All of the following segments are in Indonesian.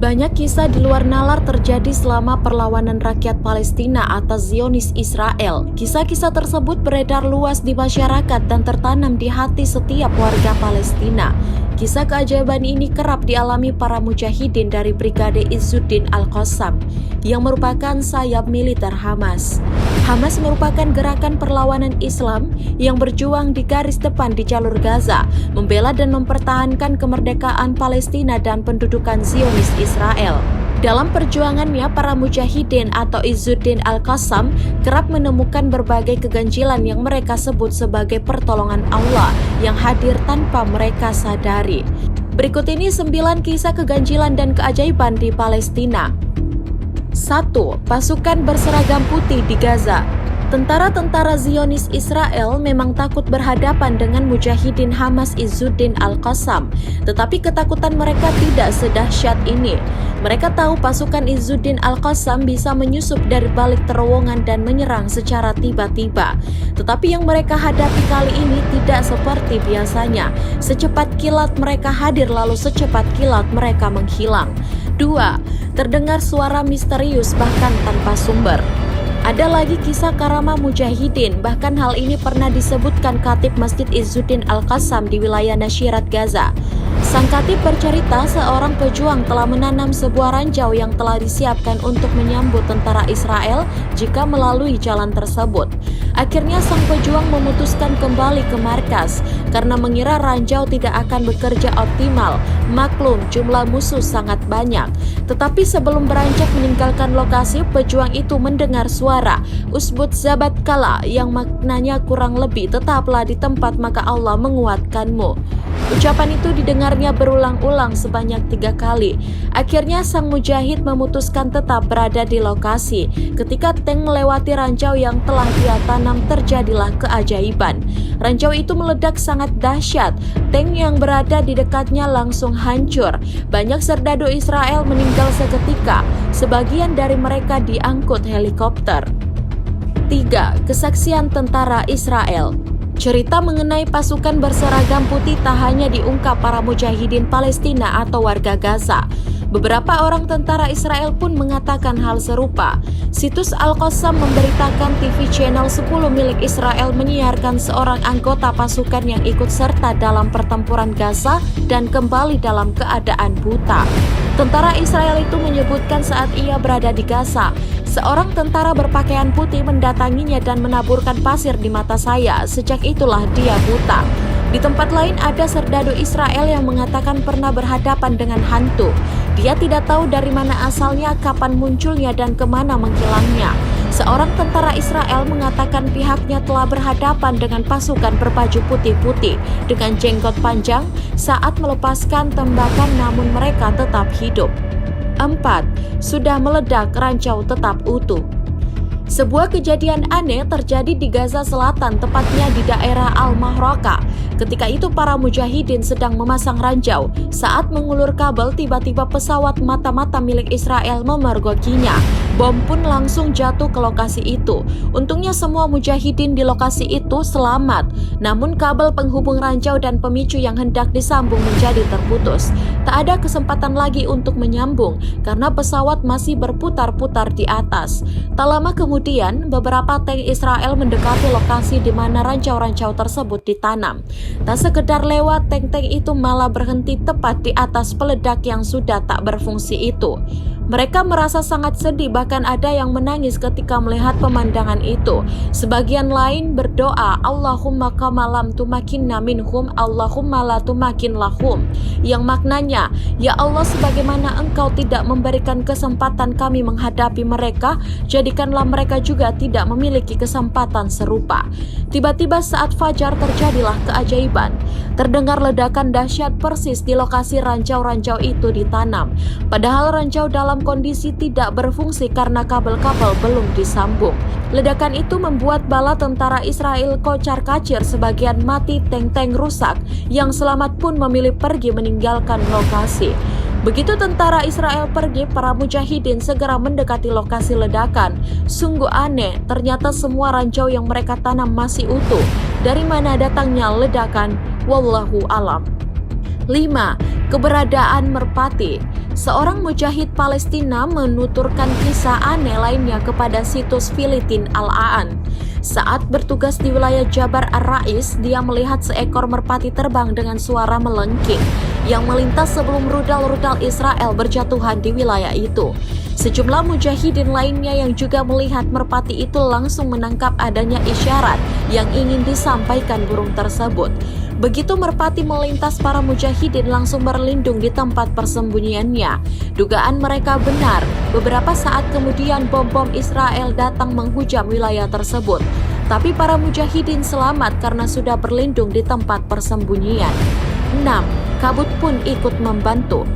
Banyak kisah di luar nalar terjadi selama perlawanan rakyat Palestina atas Zionis Israel. Kisah-kisah tersebut beredar luas di masyarakat dan tertanam di hati setiap warga Palestina. Kisah keajaiban ini kerap dialami para mujahidin dari Brigade Izzuddin Al-Qassam yang merupakan sayap militer Hamas. Hamas merupakan gerakan perlawanan Islam yang berjuang di garis depan di jalur Gaza, membela dan mempertahankan kemerdekaan Palestina dan pendudukan Zionis Israel. Dalam perjuangannya, para mujahidin atau Izzuddin Al-Qassam kerap menemukan berbagai keganjilan yang mereka sebut sebagai pertolongan Allah yang hadir tanpa mereka sadari. Berikut ini 9 kisah keganjilan dan keajaiban di Palestina. 1. Pasukan berseragam putih di Gaza. Tentara-tentara Zionis Israel memang takut berhadapan dengan mujahidin Hamas Izzuddin Al-Qassam, tetapi ketakutan mereka tidak sedahsyat ini. Mereka tahu pasukan Izzuddin Al-Qassam bisa menyusup dari balik terowongan dan menyerang secara tiba-tiba. Tetapi yang mereka hadapi kali ini tidak seperti biasanya. Secepat kilat mereka hadir, lalu secepat kilat mereka menghilang. 2. Terdengar suara misterius bahkan tanpa sumber. Ada lagi kisah karama mujahidin, bahkan hal ini pernah disebutkan Khatib Masjid Izzuddin Al-Qassam di wilayah Nasyirat Gaza. Sang khatib bercerita seorang pejuang telah menanam sebuah ranjau yang telah disiapkan untuk menyambut tentara Israel jika melalui jalan tersebut. Akhirnya sang pejuang memutuskan kembali ke markas karena mengira ranjau tidak akan bekerja optimal. Maklum, jumlah musuh sangat banyak. Tetapi sebelum beranjak meninggalkan lokasi, pejuang itu mendengar suara "Usbut zabat kala" yang maknanya kurang lebih "tetaplah di tempat maka Allah menguatkanmu". Ucapan itu didengarnya berulang-ulang sebanyak 3 kali. Akhirnya sang mujahid memutuskan tetap berada di lokasi. Ketika tank melewati ranjau yang telah dia tanam, terjadilah keajaiban. Ranjau itu meledak sangat dahsyat. Tank yang berada di dekatnya langsung hancur. Banyak serdadu Israel meninggal seketika. Sebagian dari mereka diangkut helikopter. 3. Kesaksian tentara Israel. Cerita mengenai pasukan berseragam putih tak hanya diungkap para mujahidin Palestina atau warga Gaza. Beberapa orang tentara Israel pun mengatakan hal serupa. Situs Al-Qassam memberitakan TV Channel 10 milik Israel menyiarkan seorang anggota pasukan yang ikut serta dalam pertempuran Gaza dan kembali dalam keadaan buta. Tentara Israel itu menyebutkan saat ia berada di Gaza, seorang tentara berpakaian putih mendatanginya dan menaburkan pasir di mata saya. Sejak itulah dia buta. Di tempat lain ada serdadu Israel yang mengatakan pernah berhadapan dengan hantu. Dia tidak tahu dari mana asalnya, kapan munculnya, dan kemana menghilangnya. Seorang tentara Israel mengatakan pihaknya telah berhadapan dengan pasukan berbaju putih-putih dengan jenggot panjang saat melepaskan tembakan, namun mereka tetap hidup. 4. Sudah meledak, ranjau tetap utuh. Sebuah kejadian aneh terjadi di Gaza Selatan, tepatnya di daerah Al-Mahraka. Ketika itu para mujahidin sedang memasang ranjau. Saat mengulur kabel, tiba-tiba pesawat mata-mata milik Israel memergokinya. Bom pun langsung jatuh ke lokasi itu. Untungnya semua mujahidin di lokasi itu selamat. Namun kabel penghubung ranjau dan pemicu yang hendak disambung menjadi terputus. Tak ada kesempatan lagi untuk menyambung karena pesawat masih berputar-putar di atas. Tak lama kemudian, beberapa tank Israel mendekati lokasi di mana ranjau-ranjau tersebut ditanam. Tak sekedar lewat, tank-tank itu malah berhenti tepat di atas peledak yang sudah tak berfungsi itu. Mereka merasa sangat sedih, bahkan ada yang menangis ketika melihat pemandangan itu. Sebagian lain berdoa, Allahumma kama lam tumakinna minhum, Allahumma la tumakin lahum. Yang maknanya, ya Allah, sebagaimana Engkau tidak memberikan kesempatan kami menghadapi mereka, jadikanlah mereka juga tidak memiliki kesempatan serupa. Tiba-tiba saat fajar terjadilah keajaiban. Terdengar ledakan dahsyat persis di lokasi ranjau-ranjau itu ditanam. Padahal ranjau dalam kondisi tidak berfungsi karena kabel-kabel belum disambung. Ledakan itu membuat bala tentara Israel kocar-kacir, sebagian mati, tank-tank rusak. Yang selamat pun memilih pergi meninggalkan lokasi. Begitu tentara Israel pergi, para mujahidin segera mendekati lokasi ledakan. Sungguh aneh, ternyata semua ranjau yang mereka tanam masih utuh. Dari mana datangnya ledakan? Wallahu alam. 5. Keberadaan merpati. Seorang mujahid Palestina menuturkan kisah aneh lainnya kepada situs Filetin Al-Aan. Saat bertugas di wilayah Jabar Ar-Rais, dia melihat seekor merpati terbang dengan suara melengking yang melintas sebelum rudal-rudal Israel berjatuhan di wilayah itu. Sejumlah mujahidin lainnya yang juga melihat merpati itu langsung menangkap adanya isyarat yang ingin disampaikan burung tersebut. Begitu merpati melintas, para mujahidin langsung berlindung di tempat persembunyiannya. Dugaan mereka benar. Beberapa saat kemudian bom-bom Israel datang menghujam wilayah tersebut. Tapi para mujahidin selamat karena sudah berlindung di tempat persembunyian. 6. Kabut pun ikut membantu.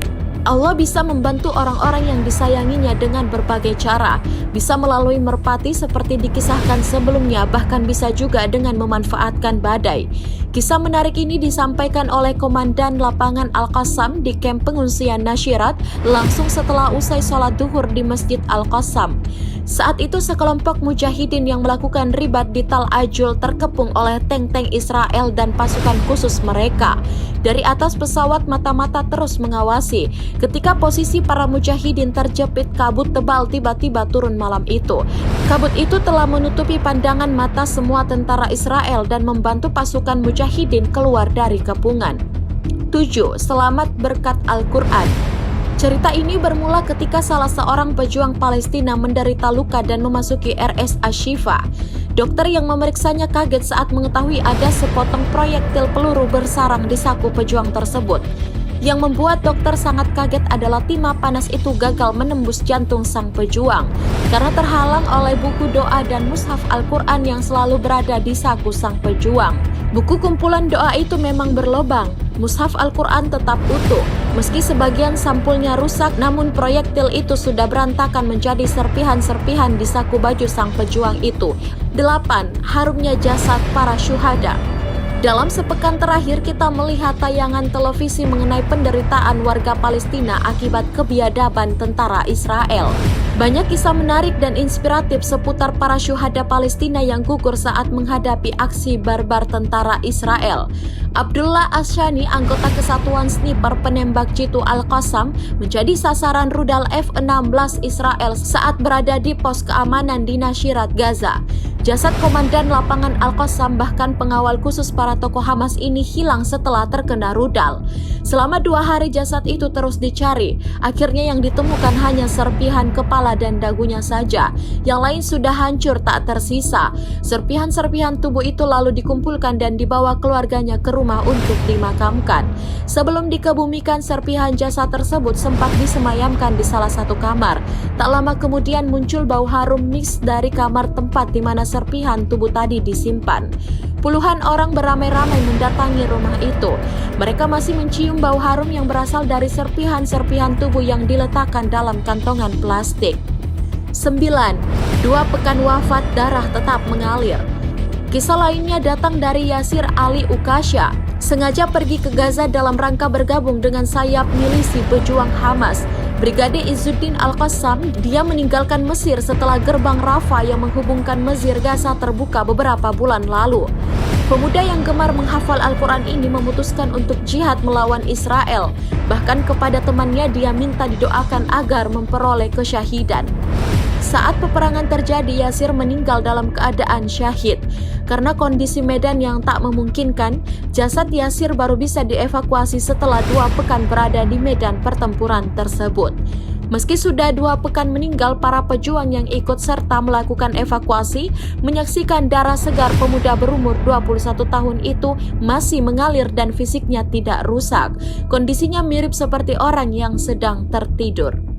Allah bisa membantu orang-orang yang disayanginya dengan berbagai cara. Bisa melalui merpati seperti dikisahkan sebelumnya, bahkan bisa juga dengan memanfaatkan badai. Kisah menarik ini disampaikan oleh Komandan Lapangan Al-Qassam di kamp pengungsian Nashirat langsung setelah usai sholat duhur di Masjid Al-Qassam. Saat itu sekelompok mujahidin yang melakukan ribat di Tal Ajul terkepung oleh tank-tank Israel dan pasukan khusus mereka. Dari atas pesawat mata-mata terus mengawasi. Ketika posisi para mujahidin terjepit kabut tebal tiba-tiba turun malam itu. Kabut itu telah menutupi pandangan mata semua tentara Israel dan membantu pasukan mujahidin keluar dari kepungan. 7. Selamat berkat Al-Quran. Cerita ini bermula ketika salah seorang pejuang Palestina menderita luka dan memasuki RS Ashifa. Dokter yang memeriksanya kaget saat mengetahui ada sepotong proyektil peluru bersarang di saku pejuang tersebut. Yang membuat dokter sangat kaget adalah timah panas itu gagal menembus jantung sang pejuang karena terhalang oleh buku doa dan mushaf Al-Quran yang selalu berada di saku sang pejuang. Buku kumpulan doa itu memang berlobang. Mushaf Al-Quran tetap utuh. Meski sebagian sampulnya rusak, namun proyektil itu sudah berantakan menjadi serpihan-serpihan di saku baju sang pejuang itu. 8. Harumnya jasad para syuhada. Dalam sepekan terakhir kita melihat tayangan televisi mengenai penderitaan warga Palestina akibat kebiadaban tentara Israel. Banyak kisah menarik dan inspiratif seputar para syuhada Palestina yang gugur saat menghadapi aksi barbar tentara Israel. Abdullah Ashani, anggota Kesatuan Sniper Penembak Jitu Al-Qassam, menjadi sasaran rudal F-16 Israel saat berada di pos keamanan di Nashirat, Gaza. Jasad Komandan Lapangan Al-Qassam bahkan pengawal khusus para tokoh Hamas ini hilang setelah terkena rudal. Selama 2 hari jasad itu terus dicari. Akhirnya yang ditemukan hanya serpihan kepala dan dagunya saja. Yang lain sudah hancur tak tersisa. Serpihan-serpihan tubuh itu lalu dikumpulkan dan dibawa keluarganya ke rumah untuk dimakamkan. Sebelum dikebumikan, serpihan jasad tersebut sempat disemayamkan di salah satu kamar. Tak lama kemudian muncul bau harum mix dari kamar tempat di mana serpihan tubuh tadi disimpan. Puluhan orang beramai-ramai mendatangi rumah itu. Mereka masih mencium bau harum yang berasal dari serpihan-serpihan tubuh yang diletakkan dalam kantongan plastik. 9. 2 pekan wafat, darah tetap mengalir. Kisah lainnya datang dari Yasir Ali Ukasha. Sengaja pergi ke Gaza dalam rangka bergabung dengan sayap milisi pejuang Hamas. Brigade Izzuddin Al-Qassam, dia meninggalkan Mesir setelah gerbang Rafah yang menghubungkan Mesir Gaza terbuka beberapa bulan lalu. Pemuda yang gemar menghafal Al-Quran ini memutuskan untuk jihad melawan Israel. Bahkan kepada temannya dia minta didoakan agar memperoleh kesyahidan. Saat peperangan terjadi, Yasir meninggal dalam keadaan syahid. Karena kondisi medan yang tak memungkinkan, jasad Yasir baru bisa dievakuasi setelah 2 pekan berada di medan pertempuran tersebut. Meski sudah 2 pekan meninggal, para pejuang yang ikut serta melakukan evakuasi menyaksikan darah segar pemuda berumur 21 tahun itu masih mengalir dan fisiknya tidak rusak. Kondisinya mirip seperti orang yang sedang tertidur.